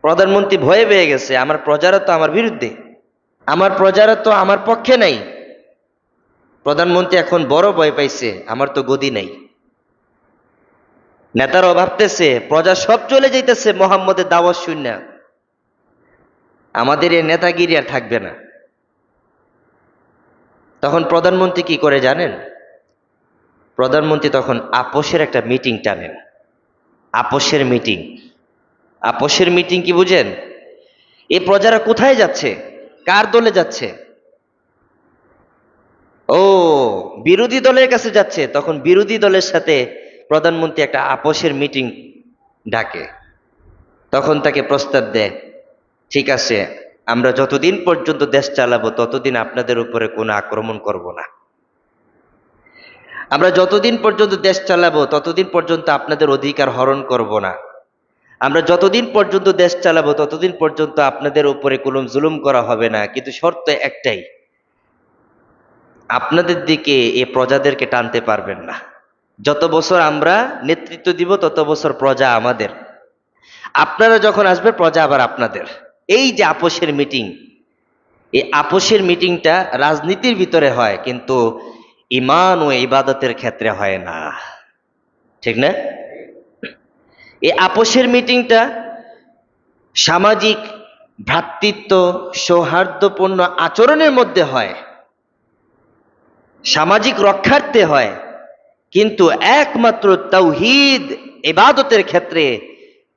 প্রধানমন্ত্রী ভয়ে পেয়ে গেছে, আমার প্রজারা তো আমার বিরুদ্ধে, আমার প্রজারা তো আমার পক্ষে নাই। প্রধানমন্ত্রী এখন বড় ভয় পাইছে, আমার তো গদি নাই। নেতারাও ভাবতেছে প্রজা সব চলে যাইতেছে মোহাম্মদের দাওয়াত শুননা, আমাদের এই নেতাগিরি আর থাকবে না। তখন প্রধানমন্ত্রী কি করে জানেন? প্রধানমন্ত্রী তখন আপোষের একটা মিটিং টানেন। আপোষের মিটিং। আপোষের মিটিং কি বুঝেন? এই প্রজারা কোথায় যাচ্ছে, কার দলে যাচ্ছে? ও, বিরোধী দলের কাছে যাচ্ছে। তখন বিরোধী দলের সাথে প্রধানমন্ত্রী একটা আপোষের মিটিং ডাকে। তখন তাকে প্রস্তাব দেয়, ঠিক আছে, আমরা যতদিন পর্যন্ত দেশ চালাবো ততদিন আপনাদের উপরে কোনো আক্রমণ করব না। আমরা যতদিন পর্যন্ত দেশ চালাবো ততদিন পর্যন্ত আপনাদের অধিকার হরণ করব না। আমরা যতদিন পর্যন্ত দেশ চালাবো ততদিন পর্যন্ত আপনাদের উপরে কোনো জুলুম করা হবে না, কিন্তু শর্ত একটাই, আপনাদের দিকে এই প্রজাদেরকে টানতে পারবেন না। যত বছর আমরা নেতৃত্ব দিব তত বছর প্রজা আমাদের, আপনারা যখন আসবে প্রজা আবার আপনাদের। এই যে আপোষের মিটিং, এই আপোষের মিটিংটা রাজনীতির ভিতরে হয়, কিন্তু ইমান ও ইবাদতের ক্ষেত্রে হয় না, ঠিক না? এই আপোষের মিটিংটা সামাজিক ভ্রাতৃত্ব সৌহার্দ্যপূর্ণ আচরণের মধ্যে হয়, সামাজিক রক্ষার্থে হয়, কিন্তু একমাত্র তাওহীদ ইবাদতের ক্ষেত্রে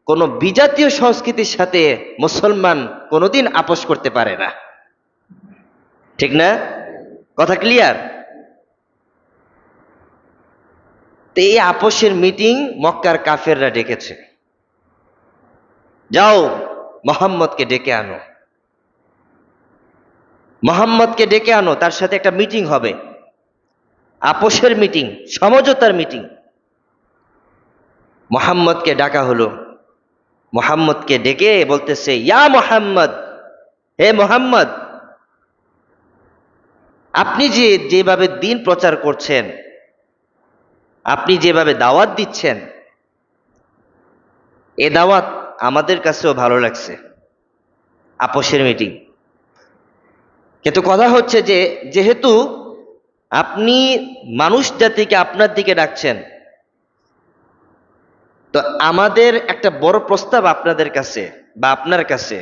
কোন বিজাতীয় সংস্কৃতির সাথে মুসলমান কোনোদিন আপোষ করতে পারে না, ঠিক না? কথা ক্লিয়ার? তো এই আপোষের মিটিং মক্কার কাফেররা ডেকেছে, যাও মোহাম্মদকে ডেকে আনো, মোহাম্মদকে ডেকে আনো, তার সাথে একটা মিটিং হবে, আপোষের মিটিং, সমঝোতার মিটিং। মোহাম্মদকে ডাকা হলো। মোহাম্মদকে ডেকে বলতেছে, ইয়া মোহাম্মদ, হে মোহাম্মদ, আপনি যেভাবে দিন প্রচার করছেন, আপনি যেভাবে দাওয়াত দিচ্ছেন, এ দাওয়াত আমাদের কাছেও ভালো লাগছে। আপোষের মিটিং। কিন্তু কথা হচ্ছে যে, যেহেতু আপনি মানুষ জাতিকে আপনার দিকে ডাকছেন, তো আমাদের একটা বড় প্রস্তাব আপনাদের কাছে বা আপনার কাছে,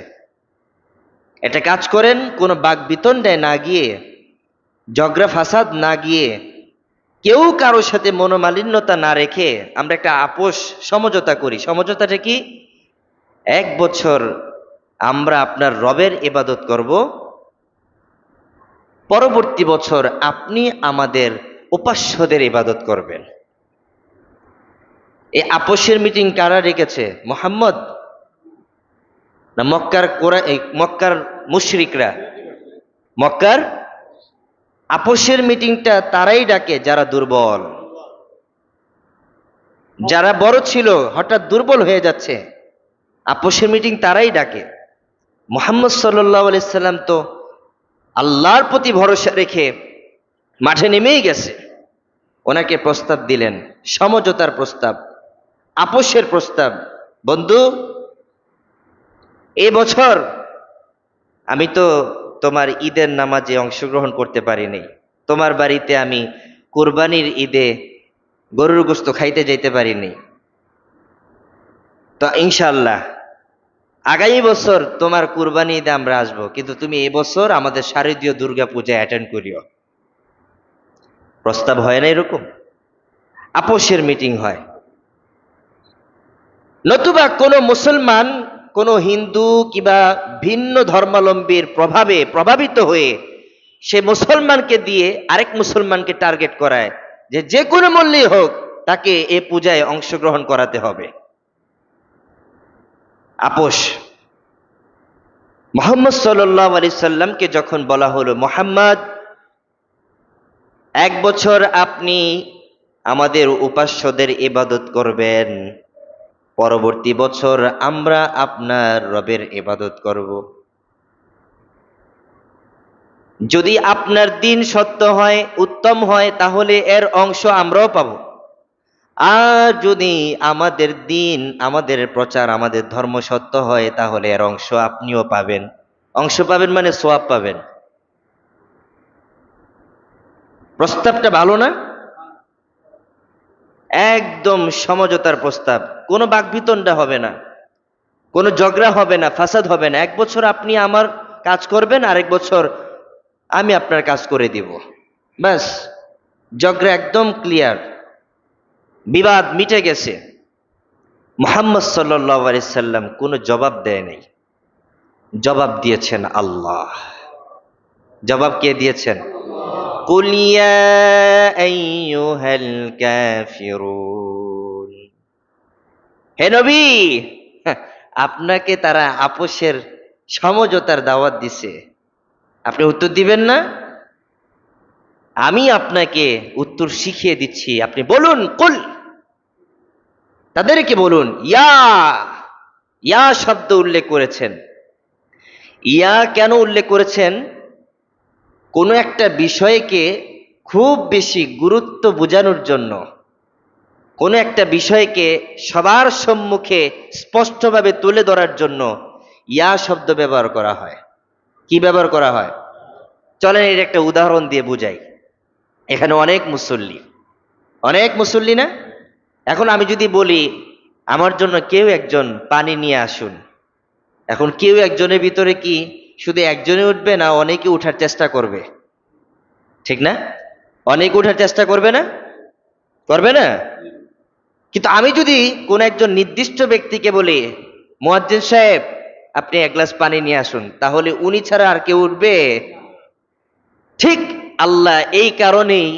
এটা কাজ করেন, কোনো বাকবিতণ্ডায় না গিয়ে, ঝগড়া ফাসাদ না গিয়ে, কেউ কারোর সাথে মনোমালিন্যতা না রেখে আমরা একটা আপোষ সমঝোতা করি। সমঝোতাটা কি? 1 বছর আমরা আপনার রবের ইবাদত করব, পরবর্তী বছর আপনি আমাদের উপাস্যদের ইবাদত করবেন। এই আপোষের মিটিং কারা রেখেছে? মুহাম্মদ না মক্কার মুশরিকরা? মক্কার। আপোষের মিটিংটা তারাই ডাকে যারা দুর্বল, যারা বড় ছিল হঠাৎ দুর্বল হয়ে যাচ্ছে, আপোষের মিটিং তারাই ডাকে। মুহাম্মদ সাল্লাল্লাহু আলাইহি সাল্লাম তো আল্লাহর প্রতি ভরসা রেখে মাঠে নেমেই গেছে। ওনাকে প্রস্তাব দিলেন, সমঝোতার প্রস্তাব, আপোষের প্রস্তাব। বন্ধু, এ বছর আমি তো তোমার ঈদের নামাজে অংশগ্রহণ করতে পারিনি, তোমার বাড়িতে আমি কুরবানির ঈদে গরুর গোশত খাইতে যাইতে পারিনি, তো ইনশাআল্লাহ আগামী বছর তোমার কুরবানি ঈদে আমরা আসবো, কিন্তু তুমি এবছর আমাদের শারদীয় দুর্গা পূজা অ্যাটেন্ড করিও। প্রস্তাব হয় না এরকম? আপোষের মিটিং হয়। নতুবা কোনো মুসলমান, কোনো হিন্দু কিংবা ভিন্ন ধর্মাবলম্বীর প্রভাবে প্রভাবিত হয়ে সে মুসলমানকে দিয়ে আরেক মুসলমানকে টার্গেট করায় যে যে কোনো মূল্যে হোক তাকে এ পূজায় অংশগ্রহণ করাতে হবে। আপোষ। মুহাম্মদ সাল্লাল্লাহু আলাইহি সাল্লামকে যখন বলা হলো, মুহাম্মদ, 1 বছর আপনি আমাদের উপাস্যদের ইবাদত করবেন, পরবর্তী বছর আমরা আপনার রবের ইবাদত করব। যদি আপনার দিন সত্য হয়, উত্তম হয়, তাহলে এর অংশ আমরাও পাব। আর যদি আমাদের দিন, আমাদের প্রচার, আমাদের ধর্ম সত্য হয়, তাহলে এর অংশ আপনিও পাবেন। অংশ পাবেন মানে সোয়াব পাবেন। প্রস্তাবটা ভালো না? একদম সমঝোতার প্রস্তাব, কোনো বাকবিতণ্ডা হবে না, কোনো ঝগড়া হবে না, ফাসাদ হবে না। 1 বছর আপনি আমার কাজ করবেন, আরেক বছর আমি আপনার কাজ করে দিব, ব্যাস। ঝগড়া একদম ক্লিয়ার, বিবাদ মিটে গেছে। মুহাম্মদ সাল্লাল্লাহু আলাইহি সাল্লাম কোনো জবাব দেয় নাই, জবাব দিয়েছেন আল্লাহ। জবাব কে দিয়েছেন? কুল ইয়া আইয়ুহাল কাফিরুন। হে নবী, আপনাকে তারা আপোষের, সমঝোতার দাওয়াত দিছে, আপনি উত্তর দিবেন না? আমি আপনাকে উত্তর শিখিয়ে দিচ্ছি, আপনি বলুন। কুল, তাদেরকে বলুন। ইয়া, ইয়া শব্দ উল্লেখ করেছেন। ইয়া কেন উল্লেখ করেছেন? কোনো একটা বিষয়কে খুব বেশি গুরুত্ব বোঝানোর জন্য, কোনো একটা বিষয়কে সবার সম্মুখে স্পষ্টভাবে তুলে ধরার জন্য ইয়া শব্দ ব্যবহার করা হয়। কি ব্যবহার করা হয়? চলেন এর একটা উদাহরণ দিয়ে বুঝাই। এখানে অনেক মুসল্লি, অনেক মুসল্লি না? এখন আমি যদি বলি আমার জন্য কেউ একজন পানি নিয়ে আসুন, এখন কেউ একজনের ভিতরে কি শুধু একজনে উঠবে না অনেকে উঠার চেষ্টা করবে? ঠিক না? অনেকে উঠার চেষ্টা করবে না? করবে না? কিন্তু আমি যদি কোন একজন নির্দিষ্ট ব্যক্তিকে বলি, মুয়াজ্জিন সাহেব আপনি 1 গ্লাস পানি নিয়ে আসুন, তাহলে উনি ছাড়া আর কেউ উঠবে? ঠিক আল্লাহ এই কারণেই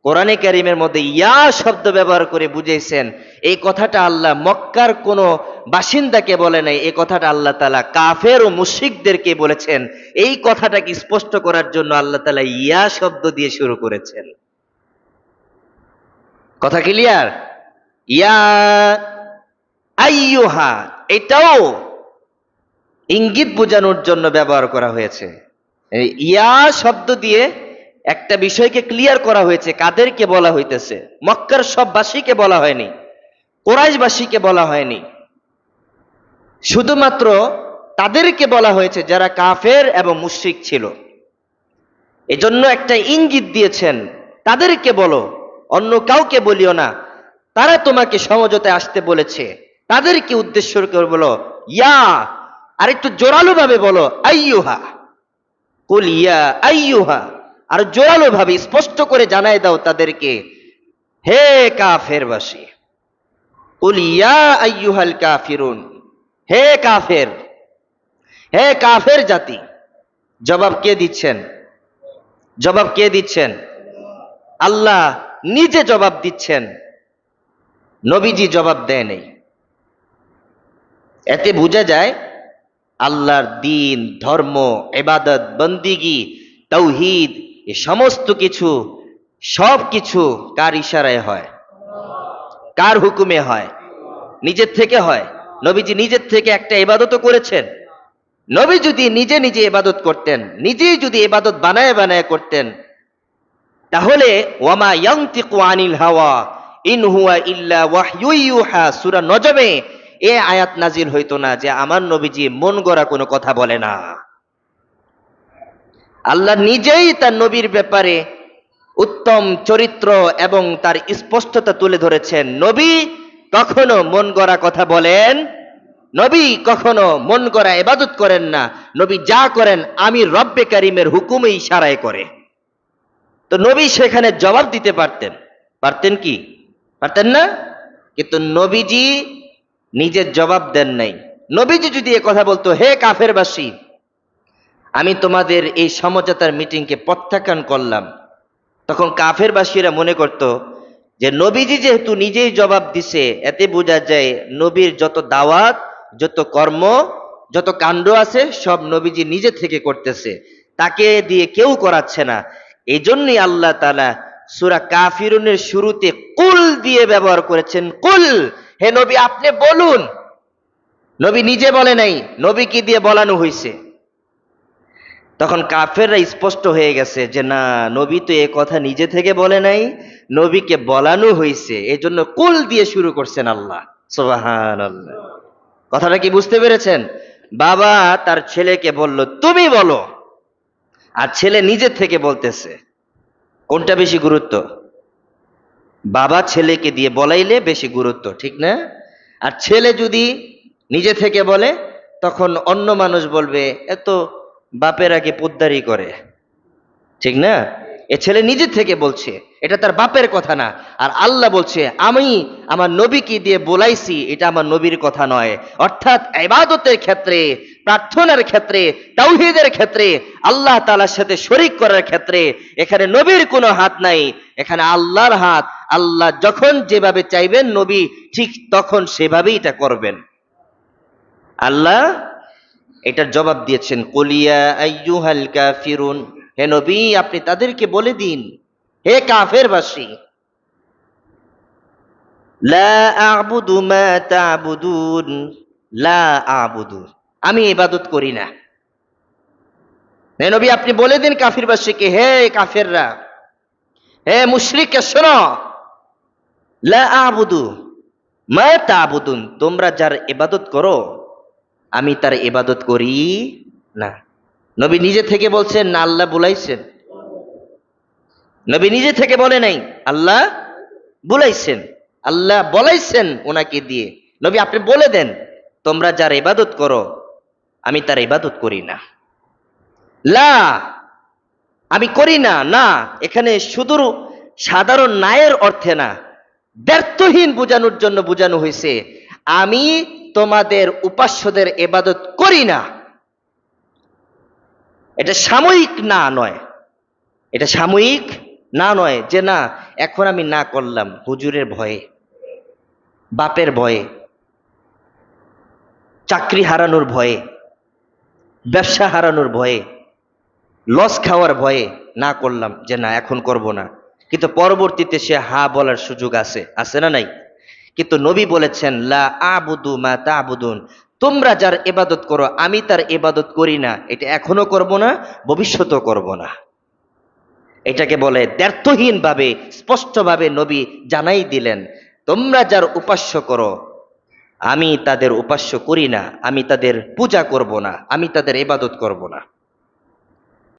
কোরআনে কারীমের মধ্যে ইয়া শব্দ ব্যবহার করে বুঝাইছেন। এই কথাটা আল্লাহ মক্কার কোন বাসিন্দাকে বলে নাই, এই কথাটা আল্লাহ তাআলা কাফের ও মুশরিকদেরকে বলেছেন। এই কথাটাকে স্পষ্ট করার জন্য আল্লাহ তাআলা ইয়া শব্দ দিয়ে শুরু করেছেন। কথা ক্লিয়ার? ইয়া আইয়ুহা, এটাও ইঙ্গিত বোঝানোর জন্য ব্যবহার করা হয়েছে। এই ইয়া শব্দ দিয়ে একটা বিষয়কে ক্লিয়ার করা হয়েছে। কাদেরকে বলা হইতেছে? মক্কার সব বাসীকে বলা হয়নি, কুরাইশবাসীকে বলা হয়নি, শুধুমাত্র তাদেরকে বলা হয়েছে যারা কাফের এবং মুশরিক ছিল। এজন্য একটা ইঙ্গিত দিয়েছেন, তাদেরকে বলো, অন্য কাউকে বলিও না। তারা তোমাকে সমঝোতায় আসতে বলেছে, তাদেরকে উদ্দেশ্য করে বলো ইয়া। আর একটু জোরালো ভাবে বলো আইয়ুহা। কুল ইয়া আইয়ুহা, আর জোরালো ভাবে স্পষ্ট করে জানাই দাও তাদেরকে, হে কাফেরবাসী। কুল ইয়া আইয়ুহাল কাফিরুন, হে কাফের, হে কাফের জাতি। জবাব কে দিচ্ছেন? জবাব কে দিচ্ছেন? আল্লাহ নিজে জবাব দিচ্ছেন, নবীজি জবাব দেয় নাই। এতে বোঝা যায় আল্লাহর দ্বীন, ধর্ম, ইবাদত, বন্দিগি, তাওহীদ, এই সমস্ত কিছু, সব কিছু কার ইশারায় হয়? কার হুকুমে হয়? নিজের থেকে হয়। নবীজি নিজের থেকে একটা ইবাদতও করেছেন? নবী যদি নিজে নিজে ইবাদত করতেন, নিজেই যদি ইবাদত বানায় বানায় করতেন, তাহলে ওয়ামা ইয়ানতিকু আনিল হাওয়া ইন হুয়া ইল্লা ওয়াহয়ু ইউহা, সূরা নজমে এই আয়াত নাজিল হইতো না যে আমার নবীজি মন গড়া কোনো কথা বলে না। আল্লাহ নিজেই তার নবীর ব্যাপারে উত্তম চরিত্র এবং তার স্পষ্টতা তুলে ধরেছেন। নবী কখনো মন গড়া কথা বলেন, নবী কখনো মন গড়া ইবাদত করেন না। নবী যা করেন আমি রব্বে কারিমের হুকুমে ইশারায় করে। তো নবী সেখানে জবাব দিতে পারতেন, পারতেন কি? পারতেন না? কিন্তু নবীজি নিজের জবাব দেন নাই। নবীজি যদি এ কথা বলতো, হে কাফেরবাসী, আমি তোমাদের এই সমঝোতার মিটিংকে প্রত্যাখ্যান করলাম, তখন কাফেরবাসীরা মনে করত যে নবীজি যেহেতু নিজেই জবাব দিছে, এতে বোঝা যায় নবীর যত দাওয়াত, যত কর্ম, যত কাণ্ড আছে সব নবীজি নিজে থেকে করতেছে, তাকে দিয়ে কেউ করাচ্ছে না। এই জন্যই আল্লাহ তাআলা সূরা কাফিরুনের শুরুতে কুল দিয়ে ব্যবহার করেছেন। কুল, হে নবী আপনি বলুন। নবী নিজে বলে নাই, নবীকে দিয়ে বলানো হয়েছে। তখন কাফেররা স্পষ্ট হয়ে গেছে যে না, নবী তো এ কথা নিজে থেকে বলে নাই, নবীকে বলানো হয়েছে, এজন্য কুল দিয়ে শুরু করছেন আল্লাহ। সুবহানাল্লাহ। কথাটা কি বুঝতে পেরেছেন? বাবা তার ছেলেকে বলল তুমি বলো, আর ছেলে নিজে থেকে বলতেছে। কোনটা বেশি গুরুত্ব? বাবা ছেলেকে দিয়ে বলাইলে বেশি গুরুত্ব, ঠিক না? আর ছেলে যদি নিজে থেকে বলে তখন অন্য মানুষ বলবে এত বাপের আগে পোদ্দারি করে, ঠিক না? এ ছেলে নিজে থেকে বলছে, এটা তার বাপের কথা না। আর আল্লাহ বলছে আমি আমার নবীকে দিয়ে বলাইছি, এটা আমার নবীর কথা নয়। অর্থাৎ ইবাদতের ক্ষেত্রে, প্রার্থনার ক্ষেত্রে, তাওহীদের ক্ষেত্রে, আল্লাহ তাআলার সাথে শরীক করার ক্ষেত্রে এখানে নবীর কোনো হাত নাই, এখানে আল্লাহর হাত। আল্লাহ যখন যেভাবে চাইবেন নবী ঠিক তখন সেভাবেই এটা করবেন। আল্লাহ এটার জবাব দিয়েছেন, কুলিয়া আইয়ুহাল কাফিরুন, হে নবী আপনি তাদেরকে বলে দিন, হে কাফেরবাসী, লা আ'বুদু মা তা'বুদুন, লা আ'বুদু, আমি ইবাদত করি না। হে নবী আপনি বলে দিন কাফিরবাসীকে, হে কাফেররা, হে মুশরিকরা শোনো, লা আ'বুদু মা তা'বুদুন, তোমরা যার ইবাদত করো আমি তার ইবাদত করি না। নবী নিজে থেকে বলছেন না আল্লাহ বুলাইছেন? নবী নিজে থেকে বলে নাই, আল্লাহ বুলাইছেন, আল্লাহ বলাইছেন ওনাকে দিয়ে। নবী আপনি বলে দেন তোমরা যার ইবাদত করো আমি তার ইবাদত করি না। লা, আমি করি না, না এখানে শুধু সাধারণ নায়ের অর্থে না, ব্যর্থহীন বোঝানোর জন্য বোঝানো হয়েছে, আমি তোমাদের উপাস্যদের ইবাদত করি না। এটা সাময়িক না নয়, এটা সাময়িক না নয় যে না এখন আমি না করলাম হুজুরের ভয়ে, বাপের ভয়ে, চাকরি হারানোর ভয়ে, ব্যবসা হারানোর ভয়ে, লস খাওয়ার ভয়ে না করলাম, যে না এখন করব না। কিন্তু পরবর্তীতে সে হা বলার সুযোগ আছে, আছে না নাই? কিন্তু নবী বলেছেন লা আবুদু মা তা'বুদুন, তোমরা যার ইবাদত করো আমি তার ইবাদত করি না। এটা এখনো করব না, ভবিষ্যতেও করব না। এটাকে বলে দ্ব্যর্থহীন ভাবে স্পষ্টভাবে নবী জানাই দিলেন, তোমরা যার উপাস্য করো আমি তাদের উপাস্য করি না, আমি তাদের পূজা করব না, আমি তাদের ইবাদত করব না।